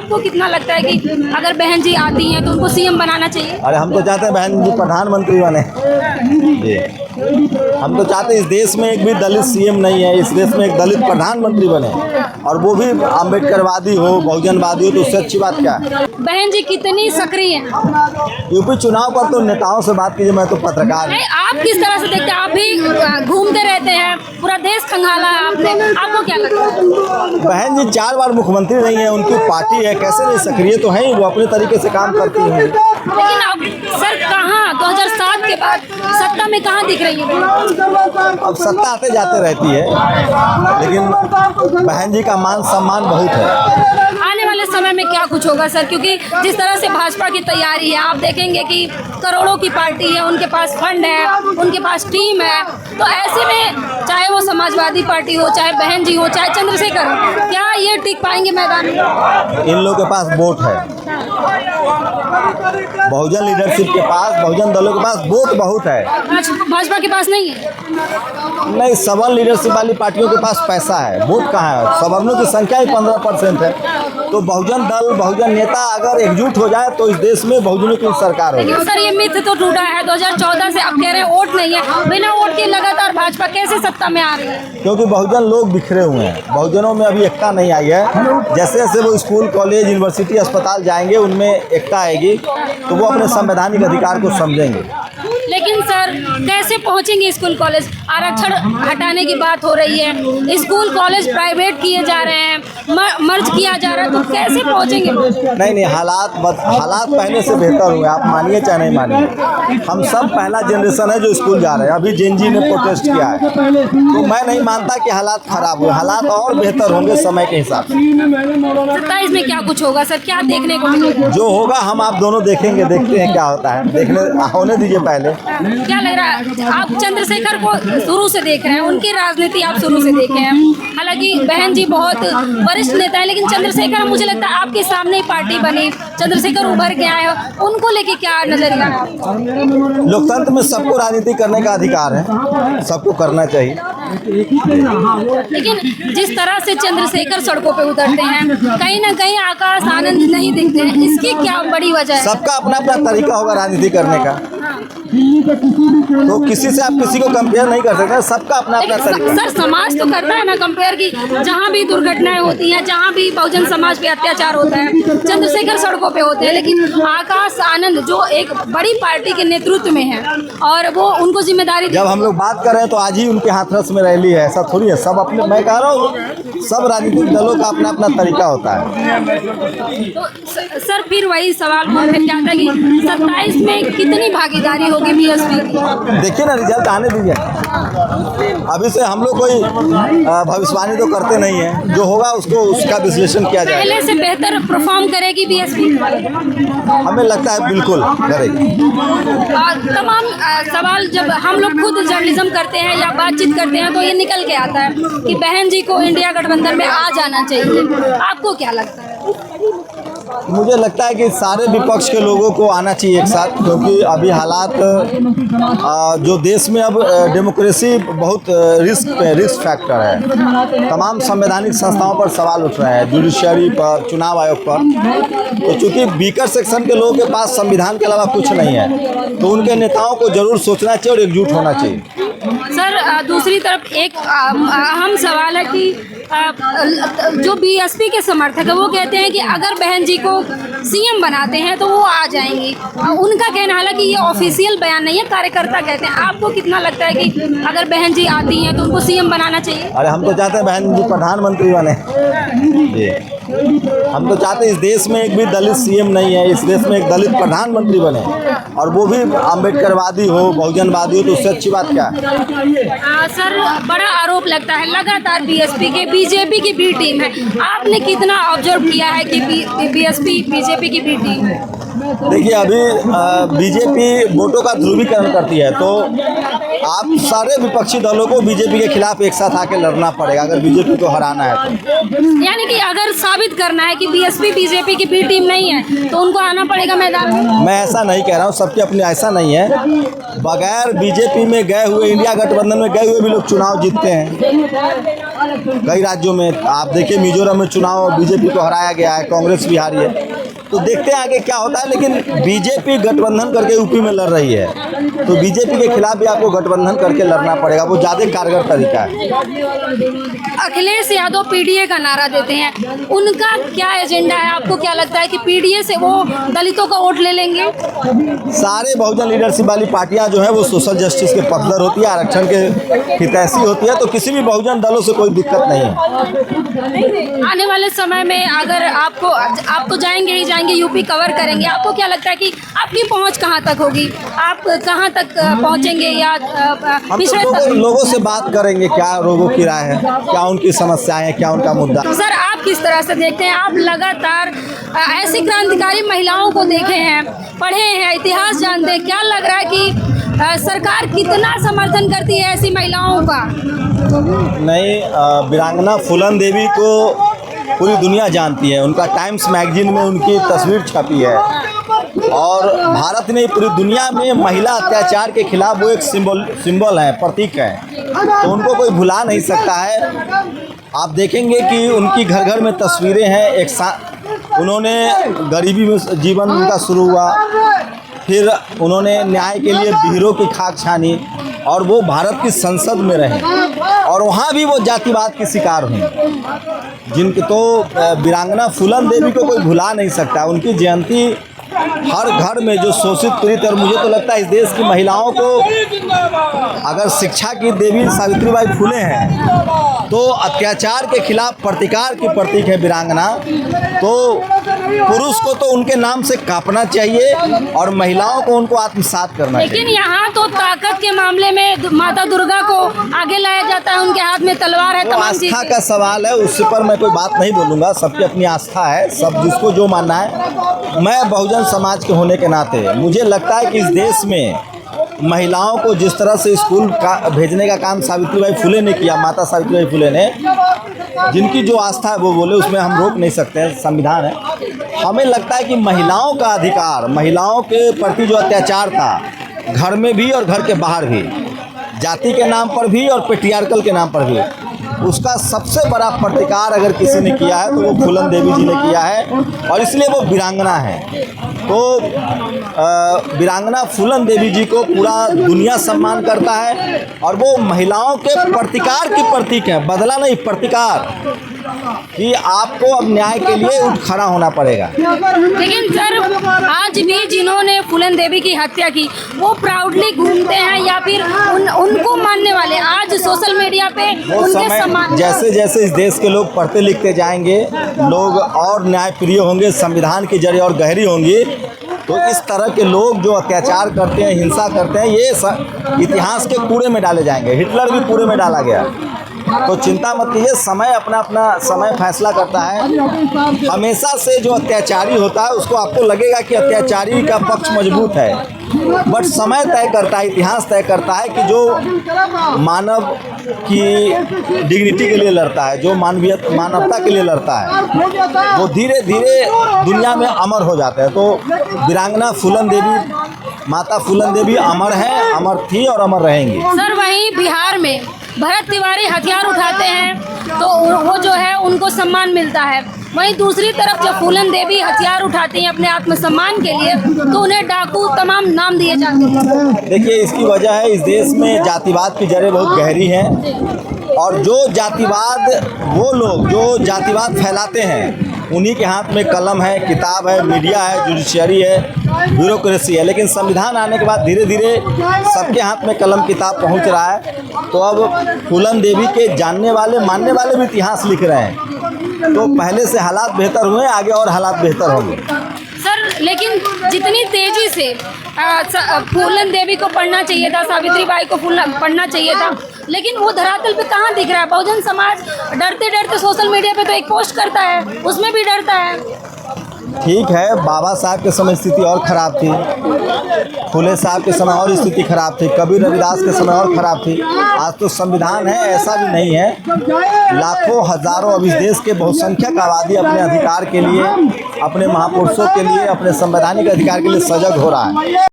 आपको कितना लगता है कि अगर बहन जी आती हैं तो उनको सीएम बनाना चाहिए? अरे हम तो चाहते हैं बहन जी प्रधानमंत्री बने जी। हम तो चाहते हैं इस देश में एक भी दलित सीएम नहीं है, इस देश में एक दलित प्रधानमंत्री बने, और वो भी अम्बेडकरवादी हो, बहुजनवादी हो, तो उससे अच्छी बात क्या है। बहन जी कितनी सक्रिय हैं? यूपी चुनाव पर तो नेताओं से बात कीजिए, मैं तो पत्रकार हूँ। नहीं, आप किस तरह से देखते हैं? आप भी घूमते रहते हैं, पूरा देश खंगाला है आपने, आपको क्या लगता है? बहन जी 4 बार मुख्यमंत्री रही हैं, उनकी पार्टी है, कैसे नहीं सक्रिय तो हैं ही, वो अपने तरीके से काम करती हैं। लेकिन अब सर कहाँ 2007 के बाद सत्ता में कहाँ दिख रही है? अब सत्ता आते जाते रहती है, लेकिन बहन जी का मान सम्मान बहुत है। आने वाले समय में क्या कुछ होगा सर? क्योंकि जिस तरह से भाजपा की तैयारी है, आप देखेंगे कि करोड़ों की पार्टी है, उनके पास फंड है, उनके पास टीम है, तो ऐसे में चाहे वो समाजवादी पार्टी हो, चाहे बहन जी हो, चाहे चंद्रशेखर हो, क्या ये टिक पाएंगे मैदान में? इन लोगों के पास वोट है, बहुजन लीडरशिप के पास, बहुजन दलों के पास वोट बहुत है। भाजपा के पास नहीं है? नहीं, सवर्ण लीडरशिप वाली पार्टियों के पास पैसा है, वोट कहाँ है? सवर्णों की संख्या ही 15% है, तो बहुजन दल, बहुजन नेता अगर एकजुट हो जाए तो इस देश में बहुजनों की सरकार होगी। लेकिन सर ये मिथ तो टूटा है, 2014 से आप कह रहे हैं वोट नहीं है, बिना वोट के लगातार भाजपा कैसे सत्ता में आ रही है? क्योंकि बहुजन लोग बिखरे हुए हैं, बहुजनों में अभी एकता नहीं आई है। जैसे जैसे वो स्कूल, कॉलेज, यूनिवर्सिटी, अस्पताल जाएंगे, उनमें एकता आएगी तो वो अपने संवैधानिक अधिकार को समझेंगे। लेकिन सर कैसे पहुंचेंगे स्कूल कॉलेज? आरक्षण हटाने की बात हो रही है, स्कूल कॉलेज प्राइवेट किए जा रहे हैं, मर्ज किया जा रहा है, तो कैसे पहुंचेंगे? नहीं, हालात पहले से बेहतर हुए, आप मानिए चाहे नहीं मानिए। हम सब पहला जनरेशन है जो स्कूल जा रहे हैं, अभी जेन जी ने प्रोटेस्ट किया है, तो मैं नहीं मानता कि हालात खराब हुए, हालात और बेहतर होंगे समय के हिसाब से। 27 में क्या कुछ होगा सर? क्या देखने को मिलेगा? जो होगा हम आप दोनों देखेंगे, देखते हैं क्या होता है, देखने होने दीजिए पहले। क्या लग रहा है? आप चंद्रशेखर को शुरू से देख रहे हैं, उनकी राजनीति आप शुरू से देखे हैं, हालांकि बहन जी बहुत वरिष्ठ नेता है, लेकिन चंद्रशेखर मुझे लगता है आपके सामने ही पार्टी बनी, चंद्रशेखर उभर के आए, उनको लेके क्या नजरिया है? लोकतंत्र में सबको राजनीति करने का अधिकार है, सबको करना चाहिए। लेकिन जिस तरह से चंद्रशेखर सड़कों पे उतरते हैं, कहीं ना कहीं आकाश आनंद नहीं दिखते हैं, इसकी क्या बड़ी वजह है? सबका अपना अपना तरीका होगा राजनीति करने का, तो किसी से आप किसी को कंपेयर नहीं कर सकते, सबका अपना अपना तरीका। सर समाज तो करता है ना कंपेयर की, जहाँ भी दुर्घटनाएं होती हैं, जहाँ भी बहुजन समाज पे अत्याचार होता है, चंद्रशेखर सड़कों पे होते हैं, लेकिन आकाश आनंद जो एक बड़ी पार्टी के नेतृत्व में है और वो उनको जिम्मेदारी, जब हम लोग बात कर रहे हैं तो आज ही उनके हाथरस में रैली है, ऐसा थोड़ी है। सब अपने, मैं कह रहा हूँ सब राजनीतिक दलों का अपना अपना तरीका होता है। तो सर फिर वही सवाल फिर जाता है कि 27 में कितनी भागीदारी होगी बीएसपी की? देखिए ना, रिजल्ट आने दीजिए, अभी से हम लोग कोई भविष्यवाणी तो करते नहीं है, जो होगा उसको उसका विश्लेषण किया जाए। पहले से बेहतर परफॉर्म करेगी बीएसपी? हमें लगता है बिल्कुल करेगी। तमाम सवाल जब हम लोग खुद जर्नलिज्म करते हैं या बातचीत करते हैं तो ये निकल के आता है कि बहन जी को इंडिया गठबंधन में आ जाना चाहिए, आपको क्या लगता है? मुझे लगता है कि सारे विपक्ष के लोगों को आना चाहिए एक साथ, क्योंकि अभी हालात जो देश में अब डेमोक्रेसी बहुत रिस्क फैक्टर है, तमाम संवैधानिक संस्थाओं पर सवाल उठ रहे हैं, जुडिशरी पर, चुनाव आयोग पर, तो चूँकि वीकर सेक्शन के लोगों के पास संविधान के अलावा कुछ नहीं है, तो उनके नेताओं को जरूर सोचना चाहिए और एकजुट होना चाहिए। सर दूसरी तरफ एक अहम सवाल है कि जो बीएसपी के समर्थक है वो कहते हैं कि अगर बहन जी को सीएम बनाते हैं तो वो आ जाएंगी, उनका कहना, हालांकि ये ऑफिशियल बयान नहीं है, कार्यकर्ता कहते हैं, आपको कितना लगता है कि अगर बहन जी आती हैं तो उनको सीएम बनाना चाहिए? अरे हम तो चाहते हैं बहन जी प्रधानमंत्री बने जी। हम तो चाहते हैं इस देश में एक भी दलित सीएम नहीं है, इस देश में एक दलित प्रधानमंत्री बने, और वो भी अम्बेडकरवादी हो, बहुजनवादी हो, तो उससे अच्छी बात क्या है? सर बड़ा आरोप लगता है लगातार बीएसपी के, बीजेपी की बी टीम है, आपने कितना ऑब्जर्व किया है कि बीएसपी बीजेपी की बी टीम है? देखिए, अभी बीजेपी वोटों का ध्रुवीकरण करती है, तो आप सारे विपक्षी दलों को बीजेपी के खिलाफ एक साथ आके लड़ना पड़ेगा अगर बीजेपी को हराना है तो। यानी कि अगर साबित करना है कि बीएसपी बीजेपी की बी टीम नहीं है तो उनको आना पड़ेगा मैदान में? मैं ऐसा नहीं कह रहा हूँ, सबके अपने, ऐसा नहीं है, बगैर बीजेपी में गए हुए, इंडिया गठबंधन में गए हुए भी लोग चुनाव जीतते हैं। कई राज्यों में आप देखिए, मिजोरम में चुनाव बीजेपी को हराया गया है, कांग्रेस भी हारी है। तो देखते हैं आगे क्या होता है, लेकिन बीजेपी गठबंधन करके यूपी में लड़ रही है, तो बीजेपी के खिलाफ भी आपको गठबंधन करके लड़ना पड़ेगा, वो ज़्यादा कारगर तरीका है। अखिलेश यादव पीडीए का नारा देते हैं, उनका क्या एजेंडा है? आपको क्या लगता है कि पीडीए से वो दलितों का वोट ले लेंगे? सारे बहुजन लीडरशिप वाली पार्टियां जो है वो सोशल जस्टिस के पक्षधर होती है, आरक्षण के हितैषी होती है, तो किसी भी बहुजन दलों से कोई दिक्कत नहीं है। आने वाले समय में अगर आप तो जाएंगे ही जाएंगे, यूपी कवर करेंगे, आपको क्या लगता है कि आपकी पहुंच कहां तक होगी? आप कहां तक पहुंचेंगे या हम पिछड़े तो लोगों से बात करेंगे, क्या लोगों की राय है, क्या उनकी समस्याएं हैं, क्या उनका मुद्दा। सर, आप किस तरह से देखते हैं? आप लगातार ऐसी क्रांतिकारी महिलाओं को देखे हैं, पढ़े हैं, इतिहास जानते हैं, क्या लग रहा है कि सरकार कितना समर्थन करती है ऐसी महिलाओं का? नहीं, वीरांगना फूलन देवी को पूरी दुनिया जानती है, उनका टाइम्स मैगजीन में उनकी तस्वीर छपी है, और भारत ने पूरी दुनिया में महिला अत्याचार के खिलाफ वो एक सिंबल है, प्रतीक है, तो उनको कोई भुला नहीं सकता है। आप देखेंगे कि उनकी घर घर में तस्वीरें हैं। उन्होंने गरीबी में जीवन उनका शुरू हुआ, फिर उन्होंने न्याय के लिए बिहरों की खाक छानी, और वो भारत की संसद में रहे, और वहाँ भी वो जातिवाद की शिकार हुई, जिनके तो वीरांगना फूलन देवी को कोई भुला नहीं सकता। उनकी जयंती हर घर में जो शोषित पीड़ित, और मुझे तो लगता है इस देश की महिलाओं को अगर शिक्षा की देवी सावित्रीबाई फुले हैं, तो अत्याचार के खिलाफ प्रतिकार की प्रतीक है वीरांगना, तो पुरुष को तो उनके नाम से कांपना चाहिए और महिलाओं को उनको आत्मसात करना चाहिए। लेकिन यहाँ तो ताकत के मामले में माता दुर्गा को आगे लाया जाता है, उनके हाथ में तलवार है। तो आस्था का सवाल है, उस पर मैं कोई बात नहीं बोलूँगा, सबकी अपनी आस्था है, सब जिसको जो मानना है। मैं बहुजन समाज के होने के नाते मुझे लगता है कि इस देश में महिलाओं को जिस तरह से स्कूल का भेजने का काम सावित्रीबाई फुले ने किया, माता सावित्रीबाई फुले ने, जिनकी जो आस्था है वो बोले, उसमें हम रोक नहीं सकते हैं, संविधान है। हमें लगता है कि महिलाओं का अधिकार, महिलाओं के प्रति जो अत्याचार था, घर में भी और घर के बाहर भी, जाति के नाम पर भी और पेट्रियार्कल के नाम पर भी, उसका सबसे बड़ा प्रतिकार अगर किसी ने किया है तो वो फूलन देवी जी ने किया है, और इसलिए वो वीरांगना है। तो वीरांगना फूलन देवी जी को पूरा दुनिया सम्मान करता है, और वो महिलाओं के प्रतिकार की प्रतीक है, बदला नहीं, प्रतिकार, कि आपको अब न्याय के लिए उठ खड़ा होना पड़ेगा। लेकिन सर, आज भी जिन्होंने फूलन देवी की हत्या की वो प्राउडली घूमते हैं, या फिर उनको मानने वाले आज सोशल मीडिया पे उनके सम्मान? जैसे जैसे इस देश के लोग पढ़ते लिखते जाएंगे, लोग और न्यायप्रिय होंगे, संविधान की जड़ें और गहरी होंगी, तो इस तरह के लोग जो अत्याचार करते हैं, हिंसा करते हैं, ये इतिहास के कूड़े में डाले जाएंगे। हिटलर भी कूड़े में डाला गया, तो चिंता मत कीजिए, समय अपना अपना समय फैसला करता है। हमेशा से जो अत्याचारी होता है उसको आपको लगेगा कि अत्याचारी का पक्ष मजबूत है, बट समय तय करता है, इतिहास तय करता है कि जो मानव की डिग्निटी के लिए लड़ता है, जो मानवता के लिए लड़ता है, वो धीरे धीरे दुनिया में अमर हो जाता है। तो वीरांगना फूलन देवी, माता फूलन देवी अमर हैं, अमर थी और अमर रहेंगी। सर, वहीं बिहार में भरत तिवारी हथियार उठाते हैं तो वो जो है उनको सम्मान मिलता है, वहीं दूसरी तरफ जब फूलन देवी हथियार उठाती हैं अपने आत्मसम्मान के लिए तो उन्हें डाकू तमाम नाम दिए जाते हैं। देखिए, इसकी वजह है इस देश में जातिवाद की जड़ें बहुत गहरी हैं, और जो जातिवाद, वो लोग जो जातिवाद फैलाते हैं, उन्हीं के हाथ में कलम है, किताब है, मीडिया है, जुडिशरी है, ब्यूरोक्रेसी है। लेकिन संविधान आने के बाद धीरे धीरे सबके हाथ में कलम किताब पहुंच रहा है, तो अब फूलन देवी के जानने वाले, मानने वाले भी इतिहास लिख रहे हैं, तो पहले से हालात बेहतर हुए, आगे और हालात बेहतर होंगे। सर, लेकिन जितनी तेजी से फूलन देवी को पढ़ना चाहिए था, सावित्रीबाई को पढ़ना चाहिए था, लेकिन वो धरातल पे कहाँ दिख रहा है? बहुजन समाज डरते डरते सोशल मीडिया पे तो एक पोस्ट करता है, उसमें भी डरता है। ठीक है, बाबा साहब के समय स्थिति और ख़राब थी, फुले साहब के समय और स्थिति खराब थी, कबीर रविदास के समय और ख़राब थी। आज तो संविधान है, ऐसा भी नहीं है। लाखों हजारों अब इस देश के बहुसंख्यक आबादी अपने अधिकार के लिए, अपने महापुरुषों के लिए, अपने संवैधानिक अधिकार के लिए सजग हो रहा है।